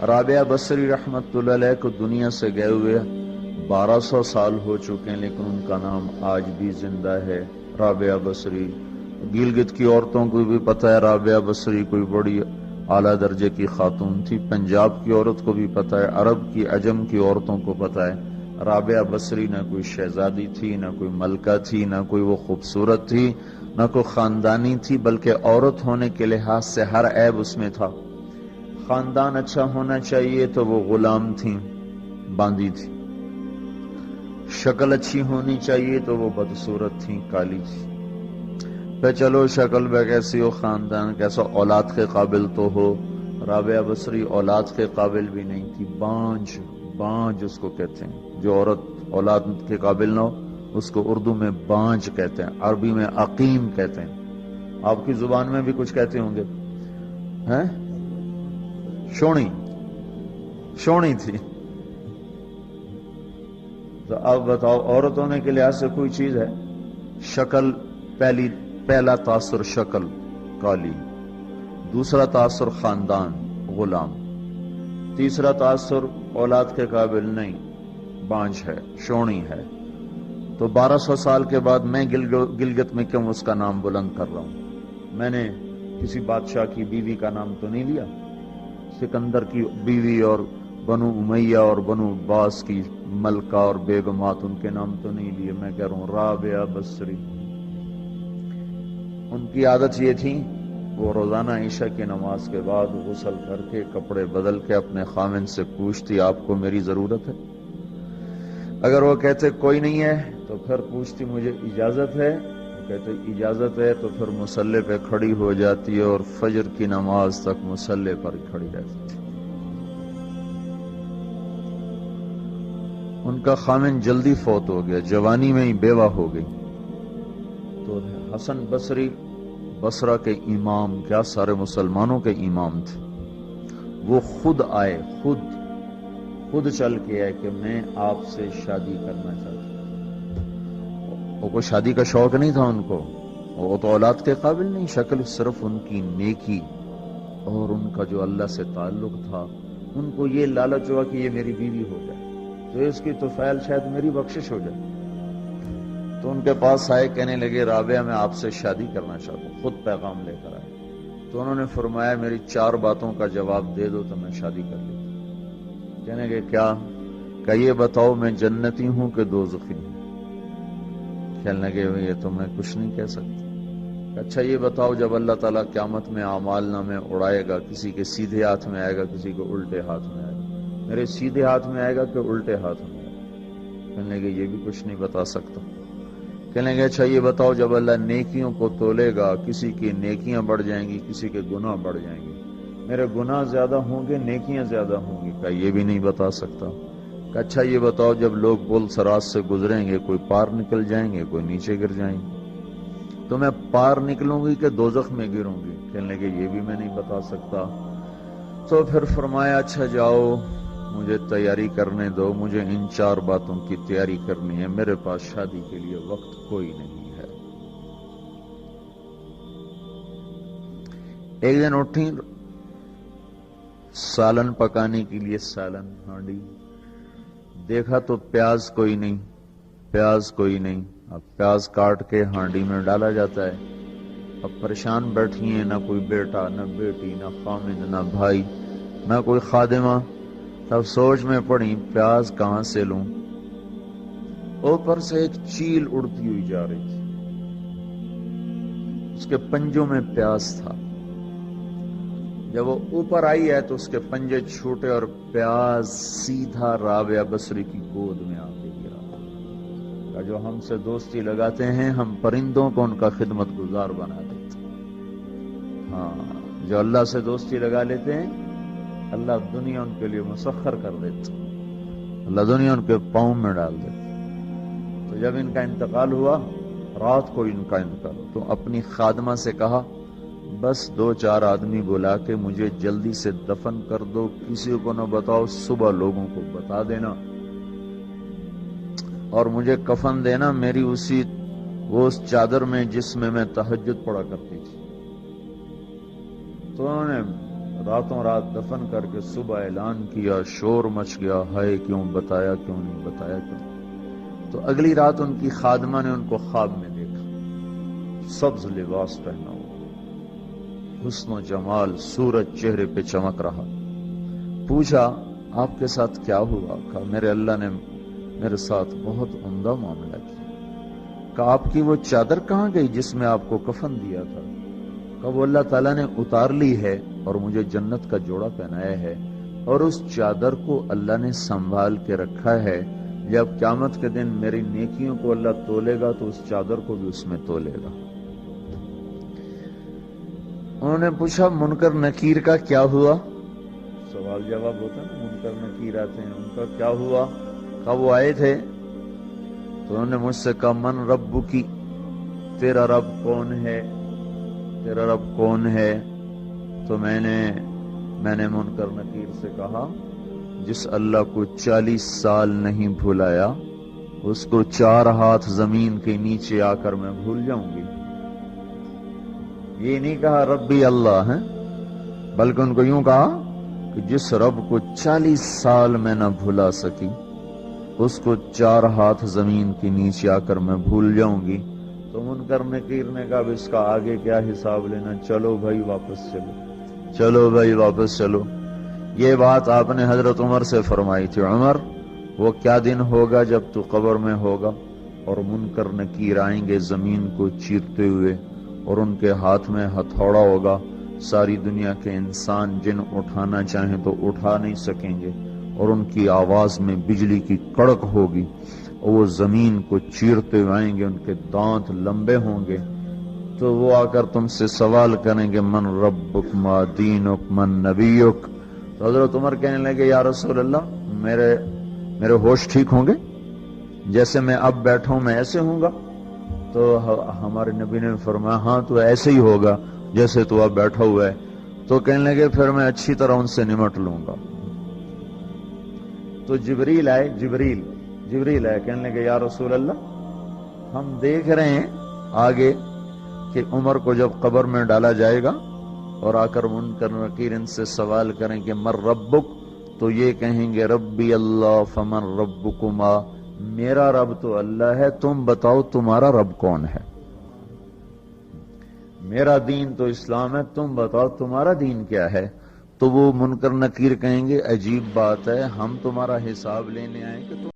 رابعہ بصری رحمت اللہ علیہ کو دنیا سے گئے ہوئے 1200 سال ہو چکے ہیں، لیکن ان کا نام آج بھی زندہ ہے، رابعہ بصری۔ گلگت کی عورتوں کو بھی پتہ ہے رابعہ بصری کوئی بڑی اعلیٰ درجے کی خاتون تھی، پنجاب کی عورت کو بھی پتہ ہے، عرب کی عجم کی عورتوں کو پتہ ہے رابعہ بصری نہ کوئی شہزادی تھی، نہ کوئی ملکہ تھی، نہ کوئی وہ خوبصورت تھی، نہ کوئی خاندانی تھی، بلکہ عورت ہونے کے لحاظ سے ہر عیب اس میں تھا۔ خاندان اچھا ہونا چاہیے تو وہ غلام تھیں، باندی تھی، شکل اچھی ہونی چاہیے تو وہ بدصورت تھیں، کالی تھی۔ پہ چلو شکل بے کیسی ہو، خاندان کیسا، اولاد کے قابل تو ہو، رابعہ بصری اولاد کے قابل بھی نہیں تھی، بانج اس کو کہتے ہیں، جو عورت اولاد کے قابل نہ ہو اس کو اردو میں بانج کہتے ہیں، عربی میں عقیم کہتے ہیں، آپ کی زبان میں بھی کچھ کہتے ہوں گے، ہیں؟ شونی تھی۔ تو اب بتاؤ عورت ہونے کے لحاظ سے کوئی چیز ہے؟ شکل، پہلا تاثر شکل کالی، دوسرا تاثر خاندان غلام، تیسرا تاثر اولاد کے قابل نہیں، بانج ہے، شونی ہے۔ تو 1200 سال کے بعد میں گلگت میں کیوں اس کا نام بلند کر رہا ہوں؟ میں نے کسی بادشاہ کی بیوی کا نام تو نہیں لیا، سکندر کی بیوی اور بنو امیہ اور بنو عباس کی ملکہ اور بیگمات، ان کے نام تو نہیں لیے، میں کہہ رہا ہوں رابعہ بصری۔ ان کی عادت یہ تھی، وہ روزانہ عشاء کی نماز کے بعد غسل کر کے کپڑے بدل کے اپنے خامن سے پوچھتی آپ کو میری ضرورت ہے؟ اگر وہ کہتے کوئی نہیں ہے تو پھر پوچھتی مجھے اجازت ہے؟ وہ کہتے اجازت ہے تو پھر مصلے پہ کھڑی ہو جاتی ہے اور فجر کی نماز تک مصلے پر کھڑی رہتی تھی۔ ان کا خامن جلدی فوت ہو گیا، جوانی میں ہی بیوہ ہو گئی، تو حسن بصری بصرہ کے امام، کیا سارے مسلمانوں کے امام تھے، وہ خود آئے، خود چل کے آئے کہ میں آپ سے شادی کرنا چاہتا ہوں۔ وہ کوئی شادی کا شوق نہیں تھا ان کو، وہ تو اولاد کے قابل نہیں، شکل صرف ان کی نیکی اور ان کا جو اللہ سے تعلق تھا، ان کو یہ لالچ ہوا کہ یہ میری بیوی ہو جائے تو اس کی توفیل شاید میری بخشش ہو جائے۔ تو ان کے پاس آئے، کہنے لگے رابعہ میں آپ سے شادی کرنا چاہتا ہوں، خود پیغام لے کر آئے۔ تو انہوں نے فرمایا میری 4 باتوں کا جواب دے دو تو میں شادی کر لیتا ہوں۔ کہنے لگے کیا؟ کہ یہ بتاؤ میں جنتی ہوں کہ دوزخی ہوں؟ کہنے لگے یہ تو میں کچھ نہیں کہہ سکتا۔ اچھا یہ بتاؤ جب اللہ تعالیٰ قیامت میں اعمال نامے اڑائے گا، کسی کے سیدھے ہاتھ میں آئے گا، کسی کو الٹے ہاتھ میں آئے گا، میرے سیدھے ہاتھ میں آئے گا کہ الٹے ہاتھ میں آئے گا؟ کہنے لگے یہ بھی کچھ نہیں بتا سکتا۔ کہنے لگے اچھا یہ بتاؤ جب اللہ نیکیوں کو تولے گا، کسی کی نیکیاں بڑھ جائیں گی، کسی کے گناہ بڑھ جائیں گے، میرے گناہ زیادہ ہوں گے نیکیاں زیادہ ہوں گی؟ کہ یہ بھی نہیں بتا سکتا۔ کہ اچھا یہ بتاؤ جب لوگ پل صراط سے گزریں گے، کوئی پار نکل جائیں گے، کوئی نیچے گر جائیں گے، تو میں پار نکلوں گی کہ دوزخ میں گروں گی؟ کہنے لگے یہ بھی میں نہیں بتا سکتا۔ تو پھر فرمایا اچھا جاؤ مجھے تیاری کرنے دو، مجھے ان 4 باتوں کی تیاری کرنی ہے، میرے پاس شادی کے لیے وقت کوئی نہیں ہے۔ ایک دن اٹھی، سالن پکانے کے لیے سالن ہانڈی، دیکھا تو پیاز کوئی نہیں، اب پیاز کاٹ کے ہانڈی میں ڈالا جاتا ہے۔ اب پریشان بیٹھی ہیں، نہ کوئی بیٹا، نہ بیٹی، نہ خامن، نہ بھائی، نہ کوئی خادمہ۔ تب سوچ میں پڑی پیاز کہاں سے لوں؟ اوپر سے ایک چیل اڑتی ہوئی جا رہی تھی، اس کے پنجوں میں پیاز تھا۔ جب وہ اوپر آئی ہے تو اس کے پنجے چھوٹے اور پیاز سیدھا رابعہ بصری کی گود میں آ کے گرا۔ جو ہم سے دوستی لگاتے ہیں ہم پرندوں کو ان کا خدمت گزار بنا دیتے ہیں، ہاں جو اللہ سے دوستی لگا لیتے ہیں اللہ دنیا ان کے لیے مسخر کر دیتا، اللہ دنیا ان کے پاؤں میں ڈال دیتا۔ تو جب ان کا انتقال ہوا، رات کو ان کا انتقال، تو اپنی خادمہ سے کہا بس 2-4 آدمی بلا کے مجھے جلدی سے دفن کر دو، کسی کو نہ بتاؤ، صبح لوگوں کو بتا دینا، اور مجھے کفن دینا میری وہ اس چادر میں جس میں میں تہجد پڑھا کرتی تھی۔ تو انہوں نے راتوں رات دفن کر کے صبح اعلان کیا، شور مچ گیا، ہائے کیوں بتایا، کیوں نہیں بتایا، کیوں؟ تو اگلی رات ان کی خادمہ نے ان کو خواب میں دیکھا، سبز لباس پہنا ہوا، حسن و جمال، سورج چہرے پہ چمک رہا۔ پوچھا آپ کے ساتھ کیا ہوا؟ کہا میرے اللہ نے میرے ساتھ بہت عمدہ معاملہ کیا۔ کہا آپ کی وہ چادر کہاں گئی جس میں آپ کو کفن دیا تھا؟ کہا وہ اللہ تعالیٰ نے اتار لی ہے اور مجھے جنت کا جوڑا پہنایا ہے، اور اس چادر کو اللہ نے سنبھال کے رکھا ہے، جب قیامت کے دن میری نیکیوں کو اللہ تولے گا تو اس چادر کو بھی اس میں تولے گا۔ انہوں نے پوچھا منکر نکیر کا کیا ہوا؟ سوال جواب ہوتا ہے نا، منکر نکیر آتے ہیں، ان کا کیا ہوا؟ کہا وہ آئے تھے تو انہوں نے مجھ سے کہا من رب کی، تیرا رب کون ہے، تیرا رب کون ہے؟ تو میں نے منکر نکیر سے کہا جس اللہ کو 40 سال نہیں بھلایا اس کو 4 ہاتھ زمین کے نیچے آ کر میں بھول جاؤں گی۔ یہ نہیں کہا ربی اللہ ہے، بلکہ ان کو یوں کہا کہ جس رب کو 40 سال میں نہ بھلا سکی اس کو 4 ہاتھ زمین کے نیچے آ کر میں بھول جاؤں گی۔ تو منکر نکیر نے کہا اس کا آگے کیا حساب لینا، چلو بھائی واپس چلو، چلو بھائی واپس چلو۔ یہ بات آپ نے حضرت عمر سے فرمائی تھی، عمر وہ کیا دن ہوگا جب تو قبر میں ہوگا اور منکر نکیر آئیں گے زمین کو چیرتے ہوئے، اور ان کے ہاتھ میں ہتھوڑا ہوگا، ساری دنیا کے انسان جن اٹھانا چاہیں تو اٹھا نہیں سکیں گے، اور ان کی آواز میں بجلی کی کڑک ہوگی، اور وہ زمین کو چیرتے ہوئے آئیں گے، ان کے دانت لمبے ہوں گے، تو وہ آ کر تم سے سوال کریں گے من ربک ما دینک من نبیک۔ تو حضرت عمر کہنے لگے یا رسول اللہ میرے ہوش ٹھیک ہوں گے، جیسے میں اب بیٹھا ہوں میں ایسے ہوں گا؟ تو ہمارے نبی نے فرمایا ہاں تو ایسے ہی ہوگا جیسے تو اب بیٹھا ہوا ہے۔ تو کہنے لگے پھر میں اچھی طرح ان سے نمٹ لوں گا۔ تو جبریل آئے، کہنے لگے یا رسول اللہ ہم دیکھ رہے ہیں آگے کہ عمر کو جب قبر میں ڈالا جائے گا اور آ کر منکر نکیر ان سے سوال کریں کہ مر ربک، تو یہ کہیں گے ربی اللہ فمن ربکما، میرا رب تو اللہ ہے، تم بتاؤ تمہارا رب کون ہے؟ میرا دین تو اسلام ہے، تم بتاؤ تمہارا دین کیا ہے؟ تو وہ منکر نکیر کہیں گے عجیب بات ہے، ہم تمہارا حساب لینے آئے کہ تم